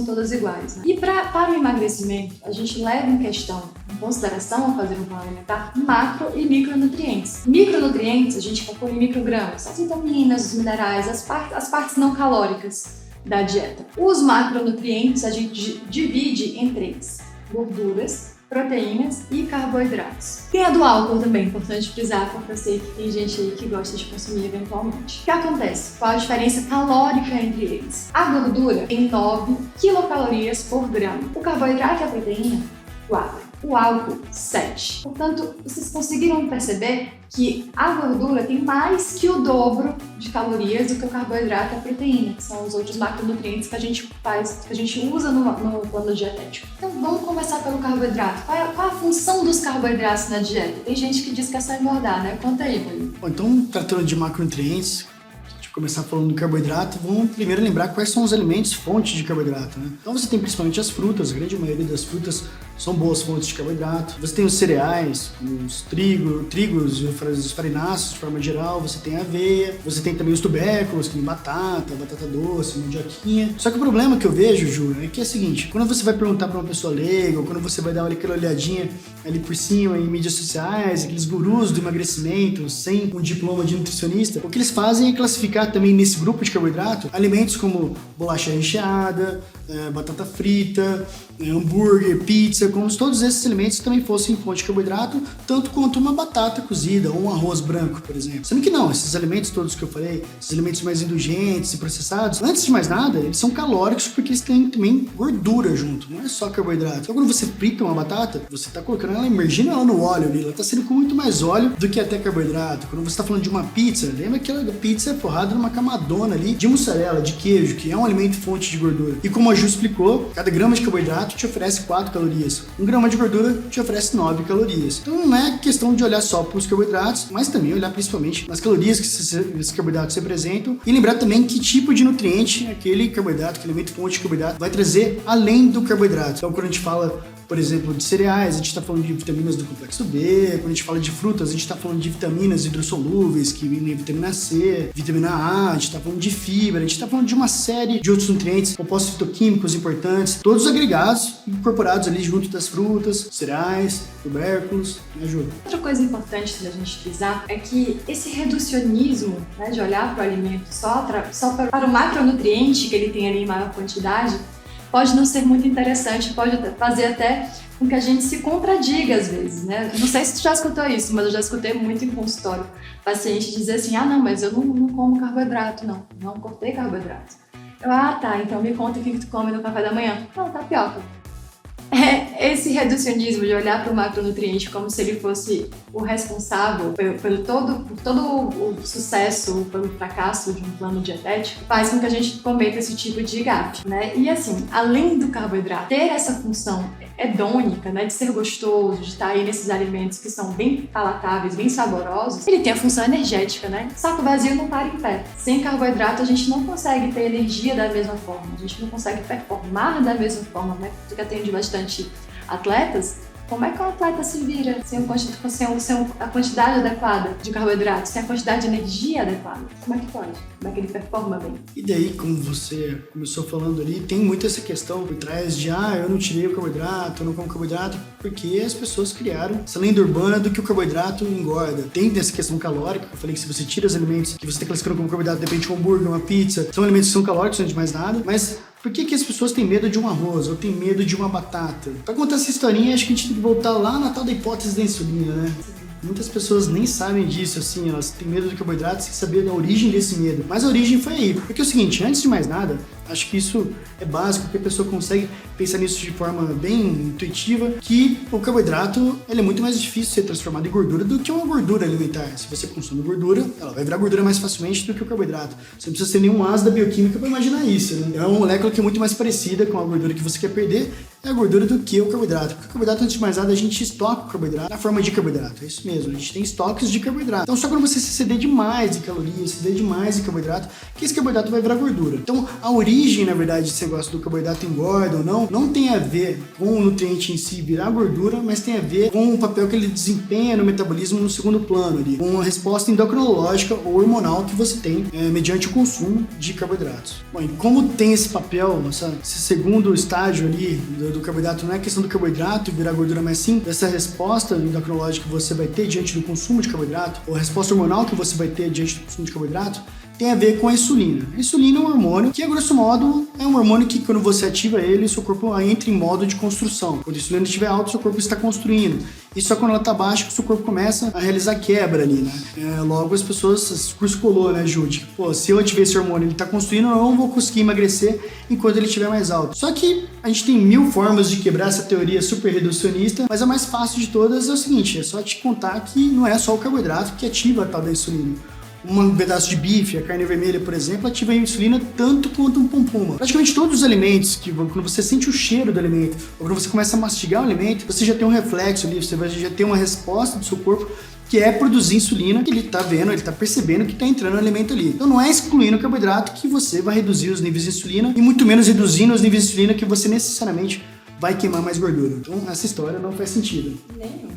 todas iguais, né? E para o emagrecimento, a gente leva em consideração ao fazer um plano alimentar macro e micronutrientes. Micronutrientes a gente calcula em microgramas, as vitaminas, os minerais, as partes não calóricas da dieta. Os macronutrientes a gente divide em 3: gorduras, proteínas e carboidratos. Tem a do álcool também, importante frisar, porque eu sei que tem gente aí que gosta de consumir eventualmente. O que acontece? Qual a diferença calórica entre eles? A gordura tem 9 quilocalorias por grama. O carboidrato e a proteína, 4. O álcool, 7. Portanto, vocês conseguiram perceber que a gordura tem mais que o dobro de calorias do que o carboidrato e a proteína, que são os outros macronutrientes que a gente usa no plano dietético. Então vamos começar pelo carboidrato. Qual a função dos carboidratos na dieta? Tem gente que diz que é só engordar, né? Conta aí, Murilo. Bom, então, tratando de macronutrientes, começar falando do carboidrato, vamos primeiro lembrar quais são os alimentos fontes de carboidrato, né? Então você tem principalmente as frutas, a grande maioria das frutas são boas fontes de carboidrato. Você tem os cereais, os trigos, os farináceos de forma geral, você tem a aveia, você tem também os tubérculos, tem batata doce, mandioquinha. Só que o problema que eu vejo, Ju, é que é o seguinte, quando você vai perguntar para uma pessoa leiga, ou quando você vai dar aquela olhadinha ali por cima em mídias sociais, aqueles gurus do emagrecimento sem um diploma de nutricionista, o que eles fazem é classificar também nesse grupo de carboidrato alimentos como bolacha recheada, batata frita, hambúrguer, pizza, como se todos esses alimentos também fossem fonte de carboidrato, tanto quanto uma batata cozida ou um arroz branco, por exemplo. Sendo que não, esses alimentos todos que eu falei, esses alimentos mais indulgentes e processados, antes de mais nada, eles são calóricos porque eles têm também gordura junto, não é só carboidrato. Então quando você frita uma batata, você está colocando ela, imergindo ela no óleo ali, ela está sendo com muito mais óleo do que até carboidrato. Quando você está falando de uma pizza, lembra que a pizza é forrada numa camadona ali de mussarela, de queijo, que é um alimento fonte de gordura. E como a Ju explicou, cada grama de carboidrato te oferece 4 calorias. 1 grama de gordura te oferece 9 calorias. Então não é questão de olhar só para os carboidratos, mas também olhar principalmente nas calorias que esses carboidratos representam e lembrar também que tipo de nutriente aquele carboidrato, aquele alimento fonte de carboidrato vai trazer além do carboidrato. Então quando a gente fala, por exemplo, de cereais, a gente está falando de vitaminas do complexo B. Quando a gente fala de frutas, a gente está falando de vitaminas hidrossolúveis, que vem vitamina C, vitamina A, a gente está falando de fibra, a gente está falando de uma série de outros nutrientes, compostos fitoquímicos importantes, todos agregados, incorporados ali junto das frutas, cereais, tubérculos, me ajuda. Outra coisa importante da gente frisar é que esse reducionismo, né, de olhar para o alimento só para o macronutriente que ele tem ali em maior quantidade, pode não ser muito interessante, pode fazer até com que a gente se contradiga às vezes, né? Não sei se tu já escutou isso, mas eu já escutei muito em consultório. Paciente dizer assim, não, mas eu não como carboidrato, não cortei carboidrato. Tá, então me conta o que tu come no café da manhã. Não, tapioca. Esse reducionismo de olhar para o macronutriente como se ele fosse o responsável por todo o sucesso, pelo fracasso de um plano dietético, faz com que a gente cometa esse tipo de gafe, né? E assim, além do carboidrato ter essa função hedônica, né, de ser gostoso, de estar aí nesses alimentos que são bem palatáveis, bem saborosos, ele tem a função energética, né? Saco vazio não para em pé. Sem carboidrato a gente não consegue ter energia da mesma forma, a gente não consegue performar da mesma forma, né? Tu que atende bastante atletas, como é que um atleta se vira sem a quantidade adequada de carboidratos, sem a quantidade de energia adequada? Como é que pode? Como é que ele performa bem? E daí, como você começou falando ali, tem muito essa questão por trás de eu não tirei o carboidrato, eu não como carboidrato, porque as pessoas criaram essa lenda urbana do que o carboidrato engorda. Tem essa questão calórica, que eu falei que se você tira os alimentos que você está classificando como carboidrato, de repente um hambúrguer, uma pizza, são alimentos que são calóricos, antes de mais nada, mas por que as pessoas têm medo de um arroz ou têm medo de uma batata? Para contar essa historinha, acho que a gente tem que voltar lá na tal da hipótese da insulina, né? Muitas pessoas nem sabem disso, assim, elas têm medo do carboidrato sem saber da origem desse medo. Mas a origem foi aí. Porque é o seguinte, antes de mais nada, acho que isso é básico, que a pessoa consegue pensar nisso de forma bem intuitiva, que o carboidrato ele é muito mais difícil de ser transformado em gordura do que uma gordura alimentar. Se você consome gordura, ela vai virar gordura mais facilmente do que o carboidrato. Você não precisa ser nenhum asa da bioquímica para imaginar isso, né? É uma molécula que é muito mais parecida com a gordura que você quer perder, é a gordura do que o carboidrato. Porque o carboidrato, antes de mais nada, a gente estoca o carboidrato na forma de carboidrato. É isso mesmo, a gente tem estoques de carboidrato. Então só quando você se exceder demais de calorias, exceder demais de carboidrato, que esse carboidrato vai virar gordura. Então a origem origem, na verdade, desse negócio do carboidrato engorda ou não tem a ver com o nutriente em si virar gordura, mas tem a ver com o papel que ele desempenha no metabolismo no segundo plano ali, com a resposta endocrinológica ou hormonal que você tem mediante o consumo de carboidratos. Bom, e como tem esse papel, esse segundo estágio ali do carboidrato, não é questão do carboidrato virar gordura, mas sim dessa resposta endocrinológica que você vai ter diante do consumo de carboidrato, ou a resposta hormonal que você vai ter diante do consumo de carboidrato, tem a ver com a insulina. A insulina é um hormônio que, a grosso modo, é um hormônio que quando você ativa ele, seu corpo entra em modo de construção. Quando a insulina estiver alta, seu corpo está construindo. E só quando ela está baixa que seu corpo começa a realizar quebra ali, né? Logo as pessoas, esse curso colou, né, Jude? Pô, se eu ativar esse hormônio, ele está construindo, eu não vou conseguir emagrecer enquanto ele estiver mais alto. Só que a gente tem 1000 formas de quebrar essa teoria super reducionista, mas a mais fácil de todas é o seguinte, é só te contar que não é só o carboidrato que ativa a tal da insulina. Um pedaço de bife, a carne vermelha, por exemplo, ativa a insulina tanto quanto um pum-puma. Praticamente todos os alimentos, quando você sente o cheiro do alimento, ou quando você começa a mastigar o alimento, você já tem um reflexo ali, você já tem uma resposta do seu corpo que é produzir insulina, que ele tá vendo, ele tá percebendo que tá entrando no alimento ali. Então não é excluindo o carboidrato que você vai reduzir os níveis de insulina, e muito menos reduzindo os níveis de insulina que você necessariamente vai queimar mais gordura. Então essa história não faz sentido. Nenhum.